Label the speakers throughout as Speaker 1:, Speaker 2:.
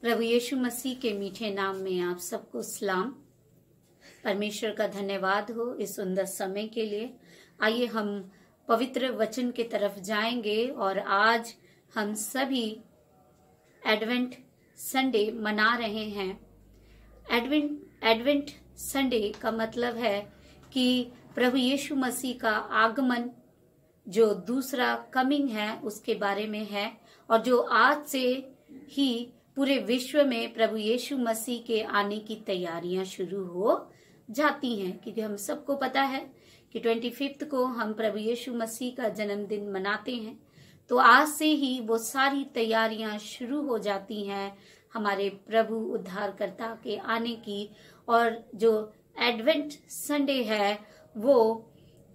Speaker 1: प्रभु यीशु मसीह के मीठे नाम में आप सबको सलाम। परमेश्वर का धन्यवाद हो इस सुंदर समय के लिए। आइए हम पवित्र वचन की तरफ जाएंगे और आज हम सभी एडवेंट संडे मना रहे हैं। एडवेंट संडे का मतलब है कि प्रभु यीशु मसीह का आगमन जो दूसरा कमिंग है उसके बारे में है, और जो आज से ही पूरे विश्व में प्रभु यीशु मसीह के आने की तैयारियां शुरू हो जाती हैं, क्योंकि हम सबको पता है कि 25 को हम प्रभु यीशु मसीह का जन्मदिन मनाते हैं। तो आज से ही वो सारी तैयारियां शुरू हो जाती हैं हमारे प्रभु उद्धारकर्ता के आने की। और जो एडवेंट संडे है वो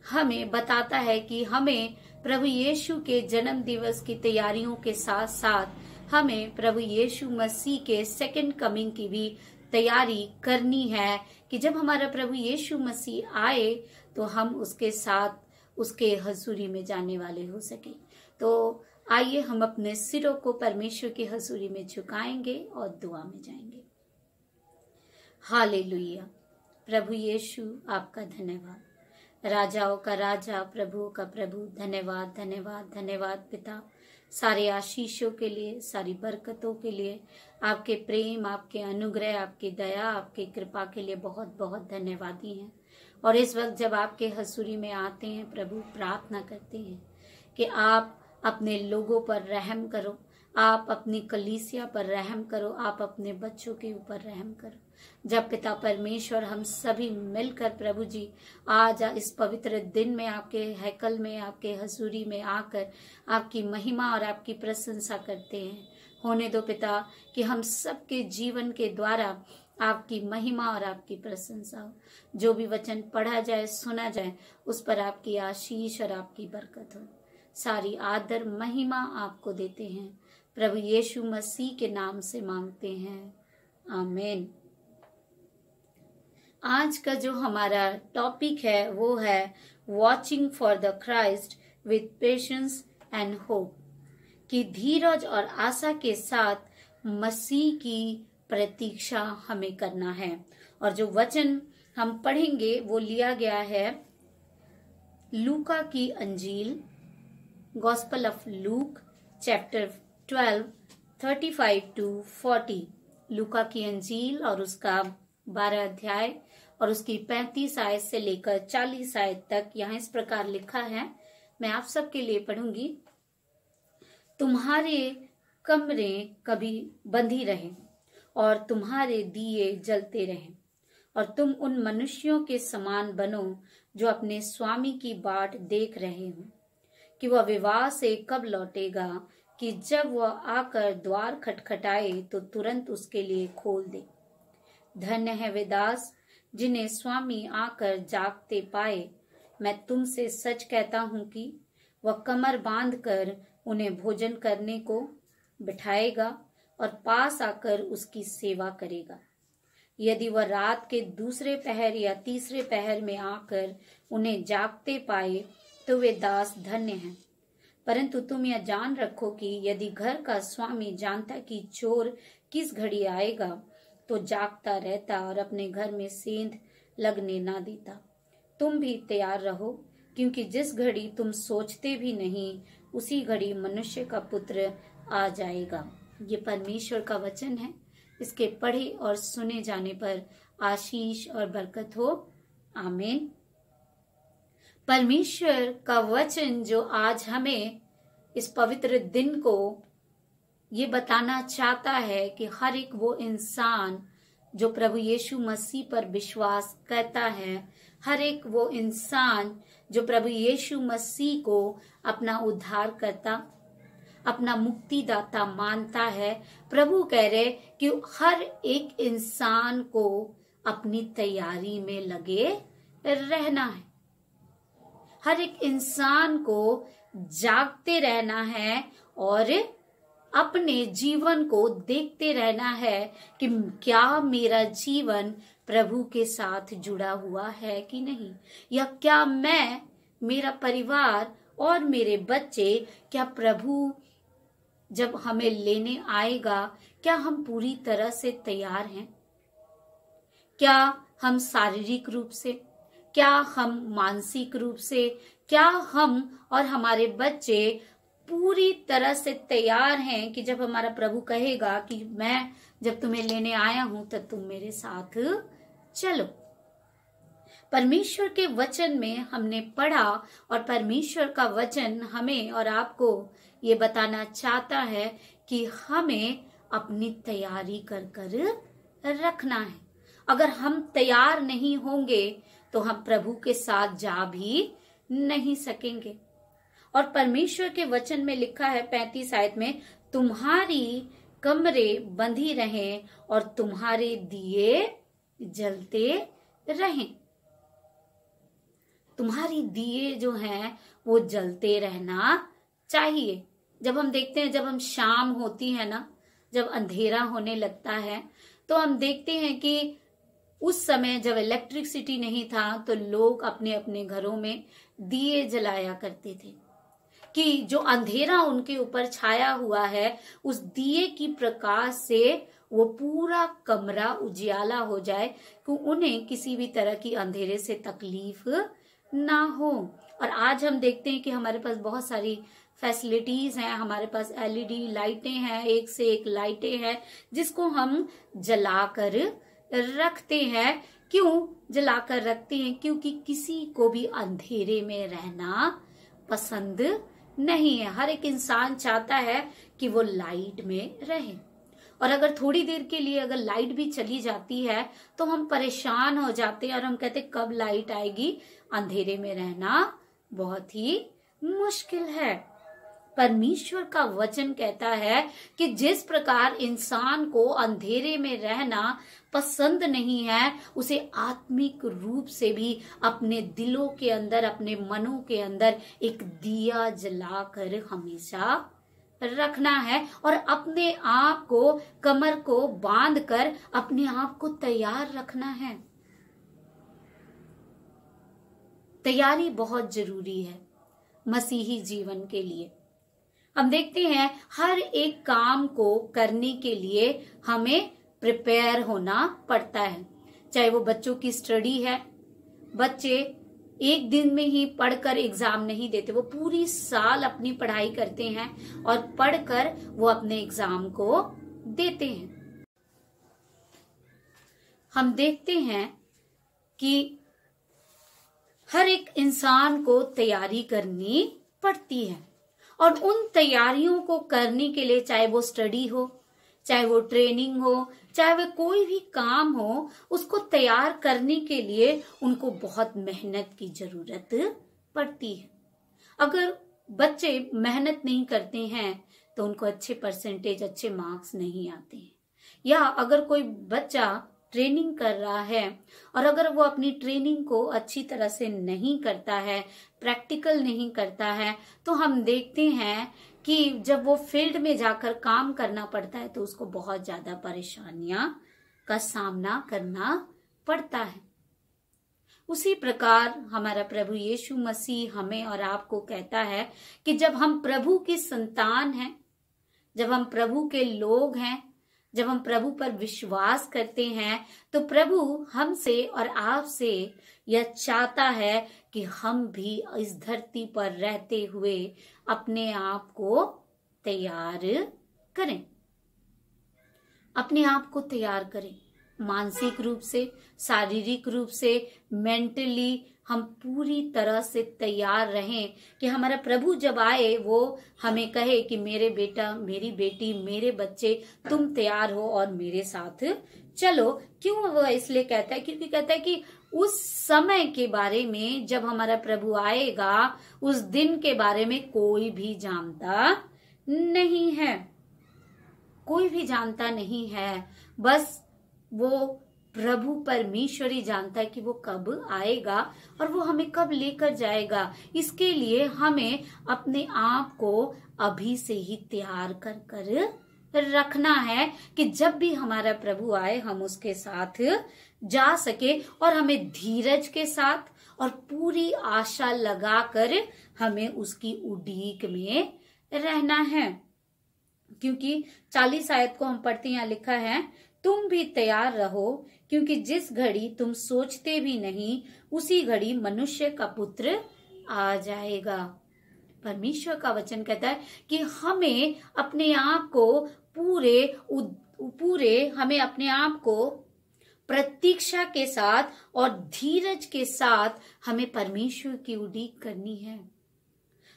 Speaker 1: हमें बताता है कि हमें प्रभु यीशु के जन्म दिवस की तैयारियों के साथ साथ हमें प्रभु यीशु मसीह के सेकंड कमिंग की भी तैयारी करनी है, कि जब हमारा प्रभु यीशु मसीह आए तो हम उसके साथ उसके हजूरी में जाने वाले हो सके। तो आइए हम अपने सिरों को परमेश्वर की हजूरी में झुकाएंगे और दुआ में जाएंगे। हालेलुया। प्रभु यीशु आपका धन्यवाद, राजाओं का राजा, प्रभुओं का प्रभु। धन्यवाद धन्यवाद धन्यवाद पिता, सारे आशीषों के लिए, सारी बरकतों के लिए, आपके प्रेम, आपके अनुग्रह, आपकी दया, आपकी कृपा के लिए बहुत बहुत धन्यवादी हैं। और इस वक्त जब आपके हजूरी में आते हैं प्रभु, प्रार्थना करते हैं कि आप अपने लोगों पर रहम करो, आप अपनी कलीसिया पर रहम करो, आप अपने बच्चों के ऊपर रहम करो। जब पिता परमेश्वर हम सभी मिलकर प्रभु जी आज इस पवित्र दिन में आपके हैकल में, आपके हजूरी में आकर आपकी महिमा और आपकी प्रशंसा करते हैं, होने दो पिता कि हम सबके जीवन के द्वारा आपकी महिमा और आपकी प्रशंसा हो। जो भी वचन पढ़ा जाए, सुना जाए, उस पर आपकी आशीष और आपकी बरकत हो। सारी आदर महिमा आपको देते हैं, प्रभु यीशु मसीह के नाम से मांगते हैं, आमीन। आज का जो हमारा टॉपिक है वो है watching for the Christ with patience and hope, कि धीरज और आशा के साथ मसीह की प्रतीक्षा हमें करना है। और जो वचन हम पढ़ेंगे वो लिया गया है लूका की अंजील, gospel of Luke chapter 12 35 to 40। लूका की अंजील और उसका 12 अध्याय और उसकी 35 आयत से लेकर 40 आयत तक यहाँ इस प्रकार लिखा है। मैं आप सबके लिए पढ़ूंगी। तुम्हारे कमरे कभी बंधी रहे और तुम्हारे दिए जलते रहें, और तुम उन मनुष्यों के समान बनो जो अपने स्वामी की बाट देख रहे हो कि वह विवाह से कब लौटेगा, कि जब वह आकर द्वार खटखटाए तो तुरंत उसके लिए खोल दे। धन्य है वे दास जिन्हें स्वामी आकर जागते पाए। मैं तुमसे सच कहता हूँ कि वह कमर बांधकर उन्हें भोजन करने को बिठाएगा और पास आकर उसकी सेवा करेगा। यदि वह रात के दूसरे पहर या तीसरे पहर में आकर उन्हें जागते पाए तो वे दास धन्य हैं। परंतु तुम यह जान रखो कि यदि घर का स्वामी जानता कि चोर किस घड़ी आएगा तो जागता रहता और अपने घर में सेंध लगने ना देता। तुम भी तैयार रहो, क्योंकि जिस घड़ी तुम सोचते भी नहीं उसी घड़ी मनुष्य का पुत्र आ जाएगा। ये परमेश्वर का वचन है। इसके पढ़े और सुने जाने पर आशीष और बरकत हो, आमीन। परमेश्वर का वचन जो आज हमें इस पवित्र दिन को ये बताना चाहता है कि हर एक वो इंसान जो प्रभु यीशु मसीह पर विश्वास करता है, हर एक वो इंसान जो प्रभु यीशु मसीह को अपना उद्धारकर्ता, अपना मुक्तिदाता मानता है, प्रभु कह रहे कि हर एक इंसान को अपनी तैयारी में लगे रहना है। हर एक इंसान को जागते रहना है और अपने जीवन को देखते रहना है कि क्या मेरा जीवन प्रभु के साथ जुड़ा हुआ है कि नहीं, या क्या मैं, मेरा परिवार और मेरे बच्चे क्या प्रभु जब हमें लेने आएगा, क्या हम पूरी तरह से तैयार हैं? क्या हम शारीरिक रूप से, क्या हम मानसिक रूप से, क्या हम और हमारे बच्चे पूरी तरह से तैयार हैं कि जब हमारा प्रभु कहेगा कि मैं जब तुम्हें लेने आया हूं तो तुम मेरे साथ चलो? परमेश्वर के वचन में हमने पढ़ा और परमेश्वर का वचन हमें और आपको ये बताना चाहता है कि हमें अपनी तैयारी कर कर रखना है। अगर हम तैयार नहीं होंगे तो हम प्रभु के साथ जा भी नहीं सकेंगे। और परमेश्वर के वचन में लिखा है 35 आयत में, तुम्हारी कमरे बंधी रहें और तुम्हारे दिए जलते रहें। तुम्हारी दिए जो हैं वो जलते रहना चाहिए। जब हम देखते हैं, जब हम शाम होती है ना, जब अंधेरा होने लगता है, तो हम देखते हैं कि उस समय जब इलेक्ट्रिसिटी नहीं था तो लोग अपने अपने घरों में दिए जलाया करते थे कि जो अंधेरा उनके ऊपर छाया हुआ है, उस दिए की प्रकाश से वो पूरा कमरा उजियाला हो जाए कि उन्हें किसी भी तरह की अंधेरे से तकलीफ ना हो। और आज हम देखते हैं कि हमारे पास बहुत सारी फैसिलिटीज हैं, हमारे पास एलईडी लाइटें हैं, एक से एक लाइटें हैं जिसको हम जलाकर रखते हैं। क्यों जलाकर रखते हैं? क्योंकि किसी को भी अंधेरे में रहना पसंद नहीं है। हर एक इंसान चाहता है कि वो लाइट में रहे। और अगर थोड़ी देर के लिए अगर लाइट भी चली जाती है तो हम परेशान हो जाते हैं और हम कहते कब लाइट आएगी। अंधेरे में रहना बहुत ही मुश्किल है। परमेश्वर का वचन कहता है कि जिस प्रकार इंसान को अंधेरे में रहना पसंद नहीं है, उसे आत्मिक रूप से भी अपने दिलों के अंदर, अपने मनों के अंदर एक दिया जलाकर हमेशा रखना है और अपने आप को, कमर को बांधकर अपने आप को तैयार रखना है। तैयारी बहुत जरूरी है मसीही जीवन के लिए। हम देखते हैं हर एक काम को करने के लिए हमें प्रिपेयर होना पड़ता है। चाहे वो बच्चों की स्टडी है, बच्चे एक दिन में ही पढ़कर एग्जाम नहीं देते, वो पूरी साल अपनी पढ़ाई करते हैं और पढ़कर वो अपने एग्जाम को देते हैं। हम देखते हैं कि हर एक इंसान को तैयारी करनी पड़ती है और उन तैयारियों को करने के लिए, चाहे वो स्टडी हो, चाहे वो ट्रेनिंग हो, चाहे वो कोई भी काम हो, उसको तैयार करने के लिए उनको बहुत मेहनत की जरूरत पड़ती है। अगर बच्चे मेहनत नहीं करते हैं तो उनको अच्छे परसेंटेज, अच्छे मार्क्स नहीं आते हैं। या अगर कोई बच्चा ट्रेनिंग कर रहा है और अगर वो अपनी ट्रेनिंग को अच्छी तरह से नहीं करता है, प्रैक्टिकल नहीं करता है, तो हम देखते हैं कि जब वो फील्ड में जाकर काम करना पड़ता है तो उसको बहुत ज्यादा परेशानियां का सामना करना पड़ता है। उसी प्रकार हमारा प्रभु यीशु मसीह हमें और आपको कहता है कि जब हम प्रभु की संतान हैं, जब हम प्रभु के लोग हैं, जब हम प्रभु पर विश्वास करते हैं, तो प्रभु हमसे और आपसे यह चाहता है कि हम भी इस धरती पर रहते हुए अपने आप को तैयार करें, अपने आप को तैयार करें। मानसिक रूप से, शारीरिक रूप से, मेंटली हम पूरी तरह से तैयार रहें कि हमारा प्रभु जब आए वो हमें कहे कि मेरे बेटा, मेरी बेटी, मेरे बच्चे, तुम तैयार हो और मेरे साथ चलो। क्यों वो इसलिए कहता है? क्योंकि कहता है कि उस समय के बारे में, जब हमारा प्रभु आएगा, उस दिन के बारे में कोई भी जानता नहीं है, कोई भी जानता नहीं है। बस वो प्रभु परमेश्वर ही जानता है कि वो कब आएगा और वो हमें कब लेकर जाएगा। इसके लिए हमें अपने आप को अभी से ही तैयार कर कर रखना है कि जब भी हमारा प्रभु आए हम उसके साथ जा सके और हमें धीरज के साथ और पूरी आशा लगाकर हमें उसकी उड़ीक में रहना है। क्योंकि 40 आयत को हम पढ़ते, यहाँ लिखा है, तुम भी तैयार रहो, क्योंकि जिस घड़ी तुम सोचते भी नहीं उसी घड़ी मनुष्य का पुत्र आ जाएगा। परमेश्वर का वचन कहता है कि हमें अपने आप को हमें अपने आप को प्रतीक्षा के साथ और धीरज के साथ हमें परमेश्वर की उड़ीक करनी है।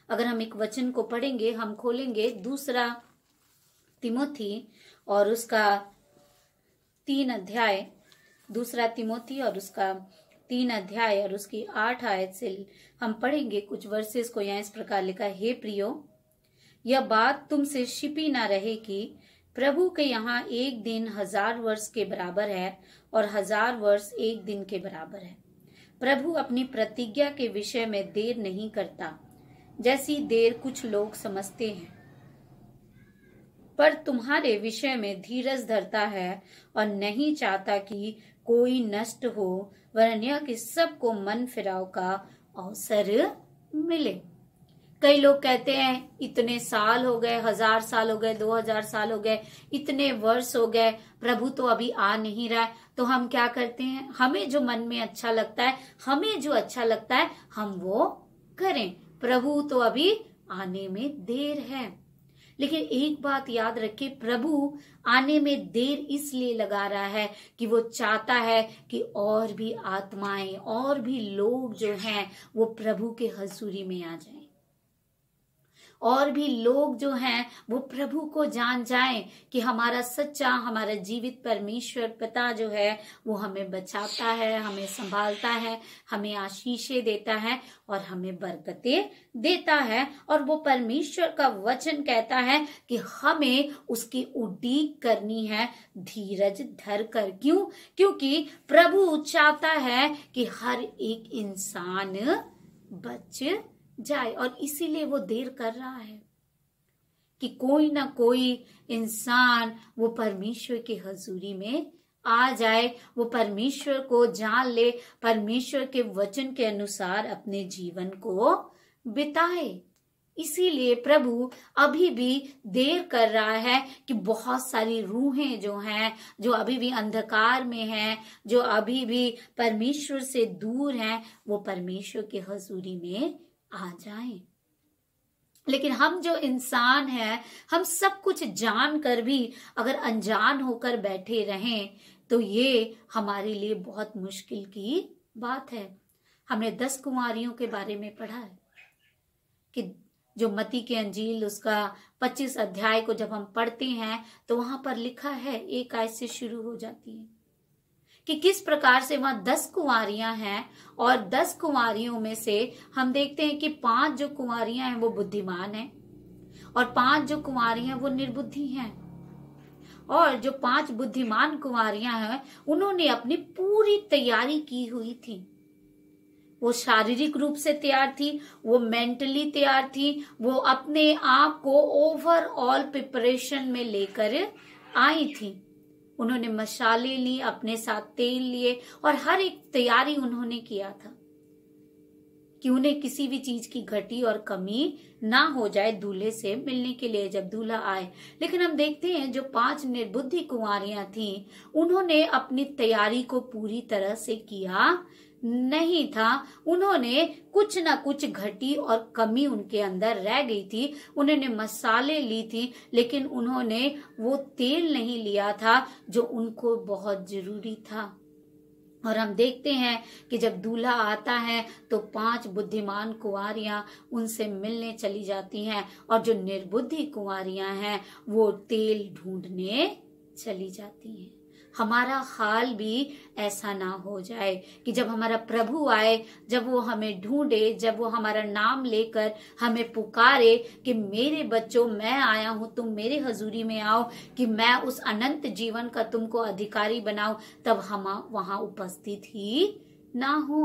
Speaker 1: अगर हम एक वचन को पढ़ेंगे, हम खोलेंगे 2 तिमोथी और उसका 3 अध्याय, 2 तिमोथी और उसका 3 अध्याय और उसकी 8 आयत से हम पढ़ेंगे कुछ वर्सेस को। यहाँ इस प्रकार लिखा है, हे प्रियो, यह बात तुमसे छिपी ना रहे कि प्रभु के यहाँ एक दिन 1000 वर्ष के बराबर है और 1000 वर्ष एक दिन के बराबर है। प्रभु अपनी प्रतिज्ञा के विषय में देर नहीं करता, जैसी देर कुछ लोग समझते हैं, पर तुम्हारे विषय में धीरज धरता है और नहीं चाहता कि कोई नष्ट हो, वरन यह कि सबको मन फिराव का अवसर मिले। कई लोग कहते हैं इतने साल हो गए, 1000 साल हो गए, 2000 साल हो गए, इतने वर्ष हो गए, प्रभु तो अभी आ नहीं रहा है। तो हम क्या करते हैं, हमें जो मन में अच्छा लगता है, हमें जो अच्छा लगता है हम वो करें। प्रभु तो अभी आने में देर है। लेकिन एक बात याद रखिए, प्रभु आने में देर इसलिए लगा रहा है कि वो चाहता है कि और भी आत्माएं, और भी लोग जो हैं वो प्रभु के हजूरी में आ जाएं, और भी लोग जो हैं वो प्रभु को जान जाएं कि हमारा सच्चा, हमारा जीवित परमेश्वर पिता जो है वो हमें बचाता है, हमें संभालता है, हमें आशीषें देता है और हमें बरकतें देता है। और वो परमेश्वर का वचन कहता है कि हमें उसकी उड़ीक करनी है धीरज धर कर। क्यों? क्योंकि प्रभु चाहता है कि हर एक इंसान बच जाए, और इसीलिए वो देर कर रहा है कि कोई ना कोई इंसान वो परमेश्वर की हजूरी में आ जाए, वो परमेश्वर को जान ले, परमेश्वर के वचन के अनुसार अपने जीवन को बिताए। इसीलिए प्रभु अभी भी देर कर रहा है कि बहुत सारी रूहें जो हैं, जो अभी भी अंधकार में हैं, जो अभी भी परमेश्वर से दूर हैं, वो परमेश्वर के हजूरी में आ जाएं। लेकिन हम जो इंसान हैं, हम सब कुछ जान कर भी अगर अनजान होकर बैठे रहें तो ये हमारे लिए बहुत मुश्किल की बात है। हमने 10 कुंवारियों के बारे में पढ़ा है कि जो मत्ती की अंजील उसका 25 अध्याय को जब हम पढ़ते हैं तो वहां पर लिखा है, 1 आयत से शुरू हो जाती है कि किस प्रकार से वहां 10 कुंवारियां हैं, और 10 कुंवारियों में से हम देखते हैं कि 5 जो कुंवारियां हैं वो बुद्धिमान हैं और 5 जो कुंवारियां हैं वो निर्बुद्धि हैं। और जो 5 बुद्धिमान कुंवारियां हैं उन्होंने अपनी पूरी तैयारी की हुई थी। वो शारीरिक रूप से तैयार थी, वो मेंटली तैयार थी, वो अपने आप को ओवरऑल प्रिपरेशन में लेकर आई थी। उन्होंने मशाले ली, अपने साथ तेल लिए और हर एक तैयारी उन्होंने किया था कि उन्हें किसी भी चीज की घटी और कमी ना हो जाए दूल्हे से मिलने के लिए जब दूल्हा आए। लेकिन हम देखते हैं जो 5 निर्बुद्धि कुंवारियां थीं, उन्होंने अपनी तैयारी को पूरी तरह से किया नहीं था। उन्होंने कुछ ना कुछ घटी और कमी उनके अंदर रह गई थी। उन्होंने मसाले ली थी लेकिन उन्होंने वो तेल नहीं लिया था जो उनको बहुत जरूरी था। और हम देखते हैं कि जब दूल्हा आता है तो 5 बुद्धिमान कुंवारियां उनसे मिलने चली जाती हैं और जो निर्बुद्धि कुंवारियां हैं वो तेल ढूंढने चली जाती हैं। हमारा हाल भी ऐसा ना हो जाए कि जब हमारा प्रभु आए, जब वो हमें ढूंढे, जब वो हमारा नाम लेकर हमें पुकारे कि मेरे बच्चों मैं आया हूं, तुम मेरे हजूरी में आओ कि मैं उस अनंत जीवन का तुमको अधिकारी बनाऊं, तब हम वहां उपस्थित ही ना हो।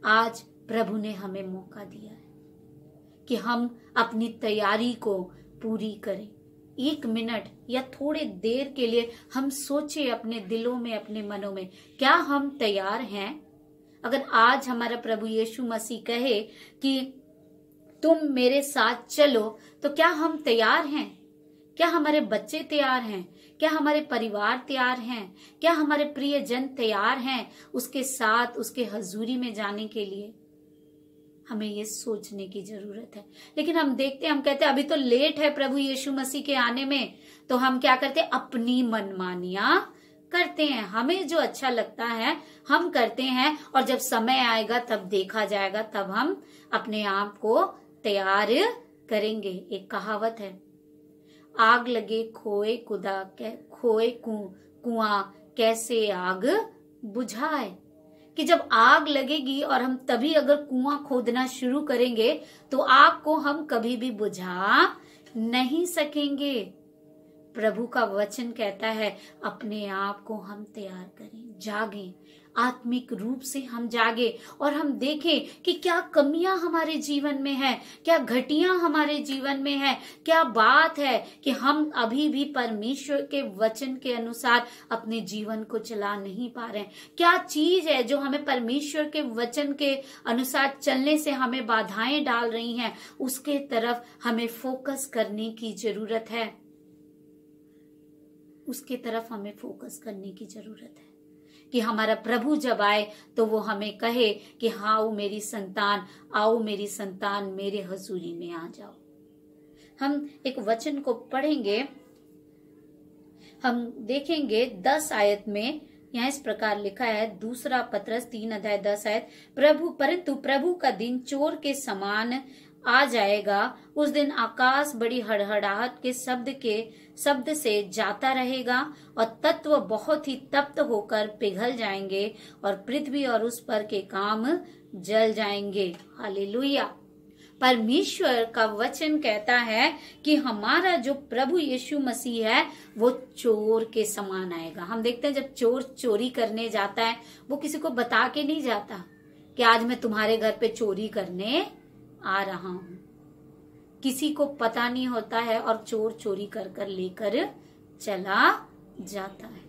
Speaker 1: आज प्रभु ने हमें मौका दिया है कि हम अपनी तैयारी को पूरी करें। 1 मिनट या थोड़ी देर के लिए हम सोचे अपने दिलों में, अपने मनों में, क्या हम तैयार हैं? अगर आज हमारा प्रभु यीशु मसीह कहे कि तुम मेरे साथ चलो, तो क्या हम तैयार हैं? क्या हमारे बच्चे तैयार हैं? क्या हमारे परिवार तैयार हैं? क्या हमारे प्रियजन तैयार हैं उसके साथ उसके हजूरी में जाने के लिए? हमें ये सोचने की जरूरत है। लेकिन हम देखते हैं, हम कहते हैं अभी तो लेट है प्रभु यीशु मसीह के आने में, तो हम क्या करते हैं? अपनी मनमानियां करते हैं। हमें जो अच्छा लगता है हम करते हैं, और जब समय आएगा तब देखा जाएगा, तब हम अपने आप को तैयार करेंगे। एक कहावत है, आग लगे खोए कुआं कैसे आग बुझाए। कि जब आग लगेगी और हम तभी अगर कुआं खोदना शुरू करेंगे तो आग को हम कभी भी बुझा नहीं सकेंगे। प्रभु का वचन कहता है अपने आप को हम तैयार करें, जागें, आत्मिक रूप से हम जागे और हम देखें कि क्या कमियां हमारे जीवन में है, क्या घटियां हमारे जीवन में है, क्या बात है कि हम अभी भी परमेश्वर के वचन के अनुसार अपने जीवन को चला नहीं पा रहे हैं। क्या चीज है जो हमें परमेश्वर के वचन के अनुसार चलने से हमें बाधाएं डाल रही हैं, उसके तरफ हमें फोकस करने की जरूरत है। उसके तरफ हमें फोकस करने की जरूरत है कि हमारा प्रभु जब आए तो वो हमें कहे कि आओ मेरी संतान, आओ मेरी संतान, मेरे हजूरी में आ जाओ। हम एक वचन को पढ़ेंगे, हम देखेंगे 10 आयत में यहाँ इस प्रकार लिखा है, दूसरा पत्रस 3 अध्याय 10 आयत, परंतु प्रभु का दिन चोर के समान आ जाएगा। उस दिन आकाश बड़ी हड़हड़ाहट के शब्द से जाता रहेगा और तत्व बहुत ही तप्त होकर पिघल जाएंगे और पृथ्वी और उस पर के काम जल जाएंगे। हालेलुया। परमेश्वर का वचन कहता है कि हमारा जो प्रभु यीशु मसीह है वो चोर के समान आएगा। हम देखते हैं जब चोर चोरी करने जाता है वो किसी को बता के नहीं जाता कि आज मैं तुम्हारे घर पे चोरी करने आ रहा हूं। किसी को पता नहीं होता है और चोर चोरी कर कर लेकर चला जाता है।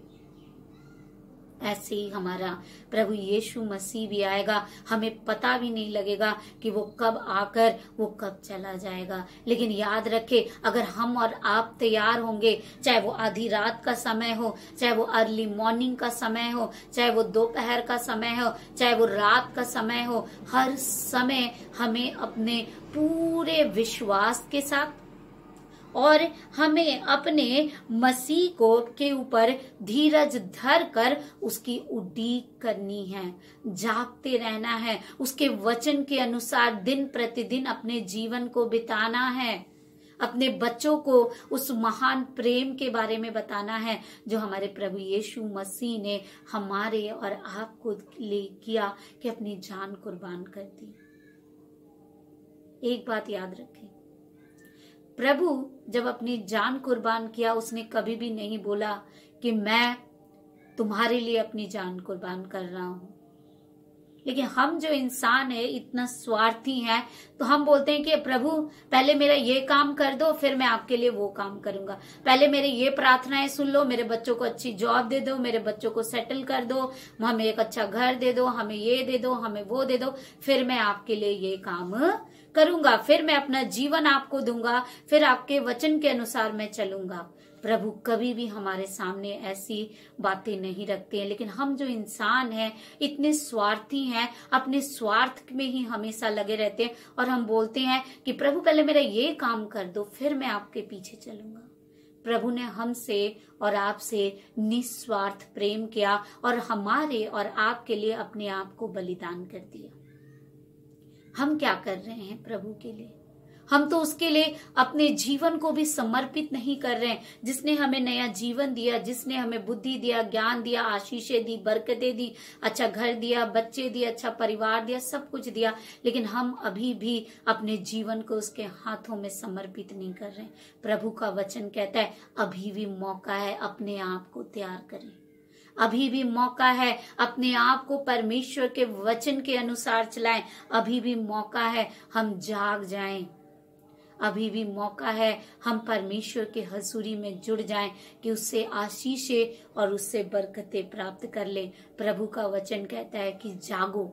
Speaker 1: ऐसे ही हमारा प्रभु यीशु मसीह भी आएगा, हमें पता भी नहीं लगेगा कि वो कब आकर वो कब चला जाएगा। लेकिन याद रखे, अगर हम और आप तैयार होंगे, चाहे वो आधी रात का समय हो, चाहे वो अर्ली मॉर्निंग का समय हो, चाहे वो दोपहर का समय हो, चाहे वो रात का समय हो, हर समय हमें अपने पूरे विश्वास के साथ और हमें अपने मसीह को के ऊपर धीरज धर कर उसकी उड़ीक करनी है, जागते रहना है, उसके वचन के अनुसार दिन प्रतिदिन अपने जीवन को बिताना है, अपने बच्चों को उस महान प्रेम के बारे में बताना है जो हमारे प्रभु यीशु मसीह ने हमारे और आपको लिए किया कि अपनी जान कुर्बान कर दी। एक बात याद रखें, प्रभु जब अपनी जान कुर्बान किया उसने कभी भी नहीं बोला कि मैं तुम्हारे लिए अपनी जान कुर्बान कर रहा हूं। लेकिन हम जो इंसान है इतना स्वार्थी हैं, तो हम बोलते हैं कि प्रभु पहले मेरा ये काम कर दो फिर मैं आपके लिए वो काम करूंगा, पहले मेरे ये प्रार्थनाएं सुन लो, मेरे बच्चों को अच्छी जॉब दे दो, मेरे बच्चों को सेटल कर दो, हमें एक अच्छा घर दे दो, हमें ये दे दो, हमें वो दे दो, फिर मैं आपके लिए ये काम करूंगा, फिर मैं अपना जीवन आपको दूंगा, फिर आपके वचन के अनुसार मैं चलूंगा। प्रभु कभी भी हमारे सामने ऐसी बातें नहीं रखते हैं। लेकिन हम जो इंसान हैं इतने स्वार्थी हैं, अपने स्वार्थ में ही हमेशा लगे रहते हैं और हम बोलते हैं कि प्रभु पहले मेरा ये काम कर दो फिर मैं आपके पीछे चलूंगा। प्रभु ने हमसे और आपसे निस्वार्थ प्रेम किया और हमारे और आपके लिए अपने आप को बलिदान कर दिया। हम क्या कर रहे हैं प्रभु के लिए? हम तो उसके लिए अपने जीवन को भी समर्पित नहीं कर रहे हैं, जिसने हमें नया जीवन दिया, जिसने हमें बुद्धि दिया, ज्ञान दिया, आशीषें दी, बरकतें दी, अच्छा घर दिया, बच्चे दिए, अच्छा परिवार दिया, सब कुछ दिया, लेकिन हम अभी भी अपने जीवन को उसके हाथों में समर्पित नहीं कर रहे हैं। प्रभु का वचन कहता है अभी भी मौका है, अपने आप को तैयार करें, अभी भी मौका है, अपने आप को परमेश्वर के वचन के अनुसार चलाएं, अभी भी मौका है हम जाग जाएं, अभी भी मौका है हम परमेश्वर के हजूरी में जुड़ जाएं कि उससे आशीषें और उससे बरकतें प्राप्त कर लें। प्रभु का वचन कहता है कि जागो,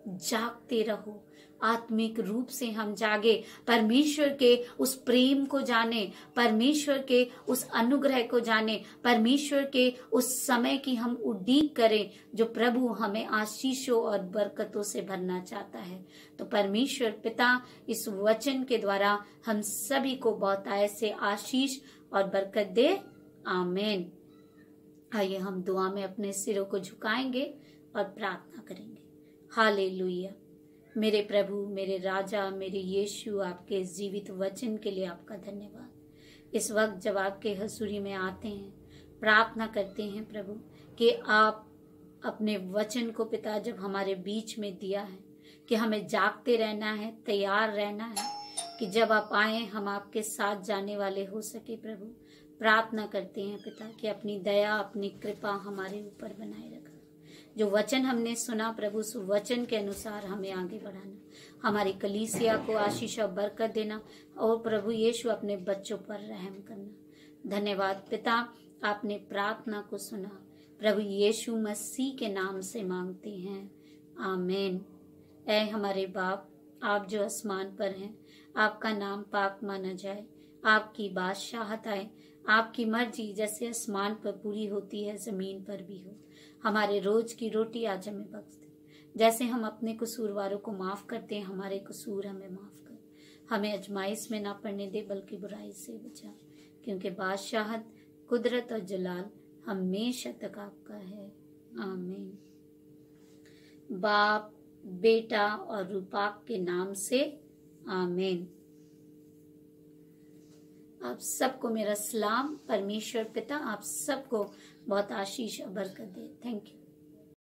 Speaker 1: जागते रहो, आत्मिक रूप से हम जागे, परमेश्वर के उस प्रेम को जाने, परमेश्वर के उस अनुग्रह को जाने, परमेश्वर के उस समय की हम उड़ीक करें जो प्रभु हमें आशीषों और बरकतों से भरना चाहता है। तो परमेश्वर पिता इस वचन के द्वारा हम सभी को बहुतायत से आशीष और बरकत दे। आमीन। आइए हम दुआ में अपने सिरों को झुकाएंगे और प्रार्थना करेंगे। हालेलुया। मेरे प्रभु, मेरे राजा, मेरे यीशु, आपके जीवित वचन के लिए आपका धन्यवाद। इस वक्त जब आपके हजूरी में आते हैं, प्रार्थना करते हैं प्रभु कि आप अपने वचन को पिता जब हमारे बीच में दिया है कि हमें जागते रहना है, तैयार रहना है कि जब आप आए हम आपके साथ जाने वाले हो सके। प्रभु प्रार्थना करते हैं पिता कि अपनी दया, अपनी कृपा हमारे ऊपर बनाए रखा। जो वचन हमने सुना प्रभु, उस वचन के अनुसार हमें आगे बढ़ाना, हमारी कलीसिया को आशीष और बरकत देना, और प्रभु यीशु अपने बच्चों पर रहम करना। धन्यवाद पिता, आपने प्रार्थना को सुना। प्रभु यीशु मसीह के नाम से मांगते हैं, आमीन। ऐ हमारे बाप, आप जो आसमान पर हैं, आपका नाम पाक माना जाए, आपकी बादशाहत आए, आपकी मर्जी जैसे आसमान पर पूरी होती है जमीन पर भी हो। हमारे रोज की रोटी आज हमें बख्श दे, जैसे हम अपने कसूरवारों को माफ करते हैं, हमारे कसूर हमें माफ कर। हमें अजमाइश में ना पड़ने दे, बल्कि बुराई से बचा, क्योंकि बादशाहत, कुदरत और जलाल हमेशा तक आपका है। आमीन। बाप, बेटा और रूपाक के नाम से आमीन। आप सबको मेरा सलाम। परमेश्वर पिता आप सबको बहुत आशीष और बरकत दे। Thank you.